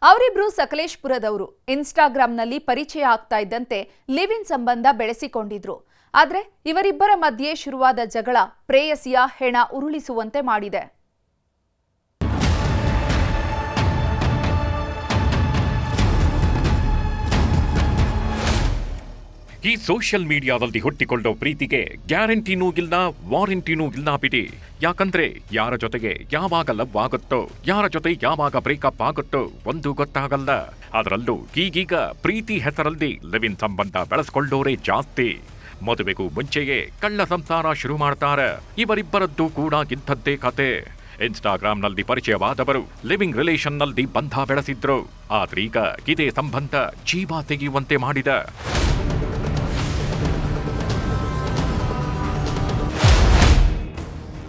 ಅವರಿಬ್ರು ಸಕಲೇಶಪುರದವರು. ಇನ್ಸ್ಟಾಗ್ರಾಂನಲ್ಲಿ ಪರಿಚಯ ಆಗ್ತಾ ಇದ್ದಂತೆ ಲಿವ್ ಇನ್ ಸಂಬಂಧ ಬೆಳೆಸಿಕೊಂಡಿದ್ರು. ಆದ್ರೆ ಇವರಿಬ್ಬರ ಮಧ್ಯೆ ಶುರುವಾದ ಜಗಳ ಪ್ರೇಯಸಿಯ ಹೆಣ ಉರುಳಿಸುವಂತೆ ಮಾಡಿದೆ. ಈ ಸೋಷಿಯಲ್ ಮೀಡಿಯಾದಲ್ಲಿ ಹುಟ್ಟಿಕೊಳ್ಳೋ ಪ್ರೀತಿಗೆ ಗ್ಯಾರಂಟಿನೂ ಇಲ್ಲ, ವಾರಂಟಿನೂ ಇಲ್ಲ ಬಿಡಿ. ಯಾಕಂದ್ರೆ ಯಾರ ಜೊತೆಗೆ ಯಾವಾಗ ಲವ್ ಆಗುತ್ತೋ, ಯಾರ ಜೊತೆ ಯಾವಾಗ ಬ್ರೇಕಪ್ ಆಗುತ್ತೋ ಒಂದು ಗೊತ್ತಾಗಲ್ಲ. ಅದರಲ್ಲೂ ಈಗೀಗ ಪ್ರೀತಿ ಹೆಸರಲ್ಲಿ ಲಿವ್ ಇನ್ ಸಂಬಂಧ ಬೆಳೆಸ್ಕೊಳ್ಳೋರೇ ಜಾಸ್ತಿ. ಮದುವೆಗೂ ಮುಂಚೆಯೇ ಕಳ್ಳ ಸಂಸಾರ ಶುರು ಮಾಡ್ತಾರೆ. ಇವರಿಬ್ಬರದ್ದು ಕೂಡ ಇಂಥದ್ದೇ ಕತೆ. ಇನ್ಸ್ಟಾಗ್ರಾಂನಲ್ಲಿ ಪರಿಚಯವಾದವರು ಲಿವಿಂಗ್ ರಿಲೇಷನ್ನಲ್ಲಿ ಬಂಧ ಬೆಳೆಸಿದ್ರು. ಆದ್ರೀಗ ಇದೇ ಸಂಬಂಧ ಜೀವ ತೆಗೆಯುವಂತೆ ಮಾಡಿದ.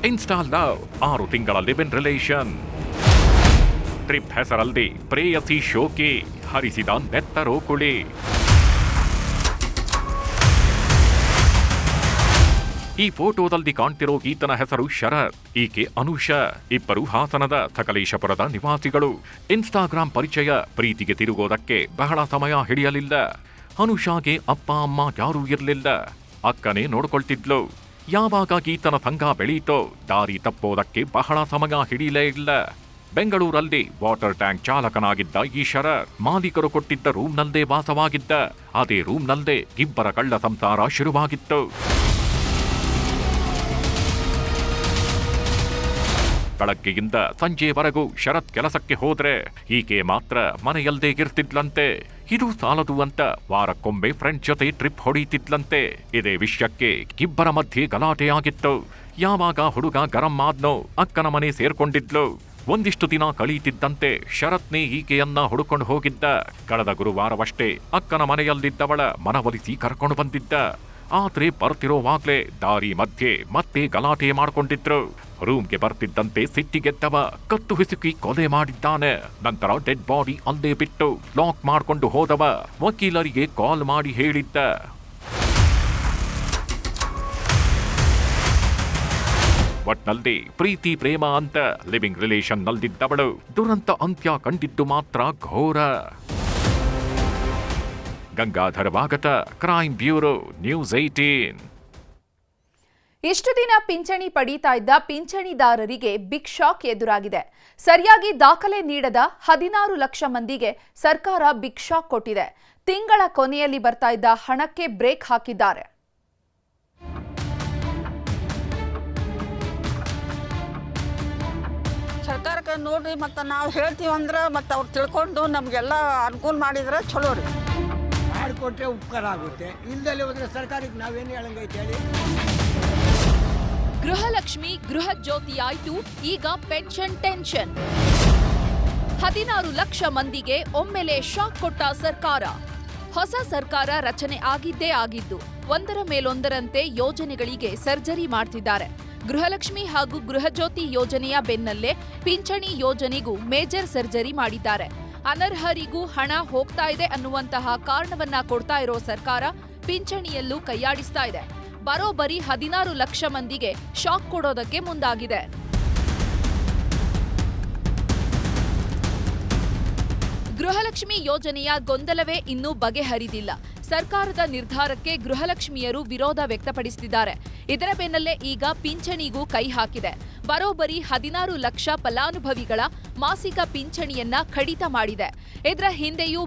ಇನ್ಸ್ಟಾ ಲವ್ 6 ತಿಂಗಳ ಲಿವ್ ಇನ್ ರಿಲೇಷನ್. ಟ್ರಿಪ್ ಹೆಸರಲ್ಲಿ ಪ್ರೇಯಸಿ ಶೋಕಿ ಹರಿಸಿದ ನೆತ್ತರೋ ಕುಳಿ. ಈ ಫೋಟೋದಲ್ಲಿ ಕಾಣ್ತಿರೋ ಈತನ ಹೆಸರು ಶರತ್, ಈಕೆ ಅನುಷಾ. ಇಬ್ಬರು ಹಾಸನದ ಸಕಲೇಶಪುರದ ನಿವಾಸಿಗಳು. ಇನ್ಸ್ಟಾಗ್ರಾಂ ಪರಿಚಯ ಪ್ರೀತಿಗೆ ತಿರುಗೋದಕ್ಕೆ ಬಹಳ ಸಮಯ ಹಿಡಿಯಲಿಲ್ಲ. ಅನುಷಾಗೆ ಅಪ್ಪ ಅಮ್ಮ ಯಾರೂ ಇರಲಿಲ್ಲ. ಅಕ್ಕನೇ ನೋಡ್ಕೊಳ್ತಿದ್ಲು. ಯಾವಾಗ ಈತನ ಸಂಘ ಬೆಳೀತೋ ದಾರಿ ತಪ್ಪೋದಕ್ಕೆ ಬಹಳ ಸಮಯ ಹಿಡಿಯಲೇ ಇಲ್ಲ. ಬೆಂಗಳೂರಲ್ಲಿ ವಾಟರ್ ಟ್ಯಾಂಕ್ ಚಾಲಕನಾಗಿದ್ದ ಈ ಶರತ್ ಮಾಲೀಕರು ಕೊಟ್ಟಿದ್ದ ರೂಮ್ನಲ್ಲೇ ವಾಸವಾಗಿದ್ದ. ಅದೇ ರೂಮ್ನಲ್ಲೇ ಇಬ್ಬರ ಕಳ್ಳ ಸಂಸಾರ ಶುರುವಾಗಿತ್ತು. ಬೆಳಗ್ಗೆಯಿಂದ ಸಂಜೆವರೆಗೂ ಶರತ್ ಕೆಲಸಕ್ಕೆ ಹೋದ್ರೆ ಈಕೆ ಮಾತ್ರ ಮನೆಯಲ್ಲೇ ಇರ್ತಿದ್ಲಂತೆ. ಇದು ಸಾಲದು ಅಂತ ವಾರಕ್ಕೊಮ್ಮೆ ಫ್ರೆಂಡ್ ಜೊತೆ ಟ್ರಿಪ್ ಹೊಡೀತಿದ್ಲಂತೆ. ಇದೇ ವಿಷಯಕ್ಕೆ ಇಬ್ಬರ ಮಧ್ಯೆ ಗಲಾಟೆಯಾಗಿತ್ತು. ಯಾವಾಗ ಹುಡುಗ ಗರಂ ಆದ್ನೋ ಅಕ್ಕನ ಮನೆ ಸೇರ್ಕೊಂಡಿದ್ಲು. ಒಂದಿಷ್ಟು ದಿನ ಕಳೀತಿದ್ದಂತೆ ಶರತ್ನೇ ಈಕೆಯನ್ನ ಹುಡುಕೊಂಡು ಹೋಗಿದ್ದ. ಕಳೆದ ಗುರುವಾರವಷ್ಟೇ ಅಕ್ಕನ ಮನೆಯಲ್ಲಿದ್ದವಳ ಮನವೊಲಿಸಿ ಕರ್ಕೊಂಡು ಬಂದಿದ್ದ. ಆದ್ರೆ ಬರ್ತಿರೋವಾಗ್ಲೇ ದಾರಿ ಮಧ್ಯೆ ಮತ್ತೆ ಗಲಾಟೆ ಮಾಡ್ಕೊಂಡಿದ್ರು. ರೂಮ್ಗೆ ಬರ್ತಿದ್ದಂತೆ ಸಿಟ್ಟಿಗೆದ್ದವ ಕತ್ತು ಹಿಸುಕಿ ಕೊಲೆ ಮಾಡಿದ್ದಾನೆ. ನಂತರ ಡೆಡ್ ಬಾಡಿ ಅಲ್ಲೇ ಬಿಟ್ಟು ಲಾಕ್ ಮಾಡ್ಕೊಂಡು ಹೋದವ ವಕೀಲರಿಗೆ ಕಾಲ್ ಮಾಡಿ ಹೇಳಿದ್ದ. ಒಟ್ನಲ್ಲಿ ಪ್ರೀತಿ ಪ್ರೇಮ ಅಂತ ಲಿವಿಂಗ್ ರಿಲೇಷನ್ ನಲ್ಲಿದ್ದವಳು ದುರಂತ ಅಂತ್ಯ ಕಂಡಿದ್ದು ಮಾತ್ರ ಘೋರ. Gangadhar Bhagat, crime bureau, news 18. ಇಷ್ಟು ದಿನ ಪಿಂಚಣಿ ಪಡೀತಾ ಇದ್ದ ಪಿಂಚಣಿದಾರರಿಗೆ ಬಿಗ್ ಶಾಕ್ ಎದುರಾಗಿದೆ. ಸರಿಯಾಗಿ ದಾಖಲೆ ನೀಡದ 16 ಲಕ್ಷ ಮಂದಿಗೆ ಸರ್ಕಾರ ಬಿಗ್ ಶಾಕ್ ಕೊಟ್ಟಿದೆ. ತಿಂಗಳ ಕೊನೆಯಲ್ಲಿ ಬರ್ತಾ ಇದ್ದ ಹಣಕ್ಕೆ ಬ್ರೇಕ್ ಹಾಕಿದ್ದಾರೆ. ಸರ್ಕಾರಕ್ಕೆ ನೋಡ್ರಿ, ಮತ್ತೆ ನಾವು ಹೇಳ್ತೀವಂದ್ರೆ ಮತ್ತೆ ಅವ್ರು ತಿಳ್ಕೊಂಡು ನಮಗೆಲ್ಲ ಅನುಕೂಲ ಮಾಡಿದ್ರೆ ಚಲೋ ರೀ. ಮಾಡಿಕೊಟ್ರೆ ಉಪಕಾರ ಆಗುತ್ತೆ. ಇಲ್ಲದಲ್ಲಿ ಹೋದ್ರೆ ಸರ್ಕಾರಕ್ಕೆ ನಾವೇನು ಹೇಳಂಗೈತೆ ಹೇಳಿ. ಗೃಹಲಕ್ಷ್ಮಿ ಗೃಹ ಜ್ಯೋತಿ ಆಯ್ತು, ಈಗ ಪೆನ್ಷನ್ ಟೆನ್ಷನ್. 16 ಲಕ್ಷ ಮಂದಿಗೆ ಒಮ್ಮೆಲೆ ಶಾಕ್ ಕೊಟ್ಟ ಸರ್ಕಾರ. ಹೊಸ ಸರ್ಕಾರ ರಚನೆ ಆಗಿದ್ದೇ ಆಗಿದ್ದು ಒಂದರ ಮೇಲೊಂದರಂತೆ ಯೋಜನೆಗಳಿಗೆ ಸರ್ಜರಿ ಮಾಡ್ತಿದ್ದಾರೆ. ಗೃಹಲಕ್ಷ್ಮಿ ಹಾಗೂ ಗೃಹಜ್ಯೋತಿ ಯೋಜನೆಯ ಬೆನ್ನಲ್ಲೇ ಪಿಂಚಣಿ ಯೋಜನೆಗೂ ಮೇಜರ್ ಸರ್ಜರಿ ಮಾಡಿದ್ದಾರೆ. ಅನರ್ಹರಿಗೂ ಹಣ ಹೋಗ್ತಾ ಇದೆ ಅನ್ನುವಂತಹ ಕಾರಣವನ್ನ ಕೊಡ್ತಾ ಇರೋ ಸರ್ಕಾರ ಪಿಂಚಣಿಯಲ್ಲೂ ಕೈಯಾಡಿಸ್ತಾ ಇದೆ. ಬರೋಬ್ಬರಿ 16 ಲಕ್ಷ ಮಂದಿಗೆ ಶಾಕ್ ಕೊಡೋದಕ್ಕೆ ಮುಂದಾಗಿದೆ. ಗೃಹಲಕ್ಷ್ಮಿ ಯೋಜನೆಯ ಗೊಂದಲವೇ ಇನ್ನೂ ಬಗೆಹರಿದಿಲ್ಲ. ಸರ್ಕಾರದ ನಿರ್ಧಾರಕ್ಕೆ ಗೃಹಲಕ್ಷ್ಮಿಯರು ವಿರೋಧ ವ್ಯಕ್ತಪಡಿಸುತ್ತಿದ್ದಾರೆ. ಇದರ ಬೆನ್ನಲ್ಲೇ ಈಗ ಪಿಂಚಣಿಗೂ ಕೈ ಹಾಕಿದೆ. ಬರೋಬ್ಬರಿ 16 ಲಕ್ಷ ಫಲಾನುಭವಿಗಳ ಮಾಸಿಕ ಪಿಂಚಣಿಯನ್ನ ಕಡಿತ ಮಾಡಿದೆ. ಇದರ ಹಿಂದೆಯೂ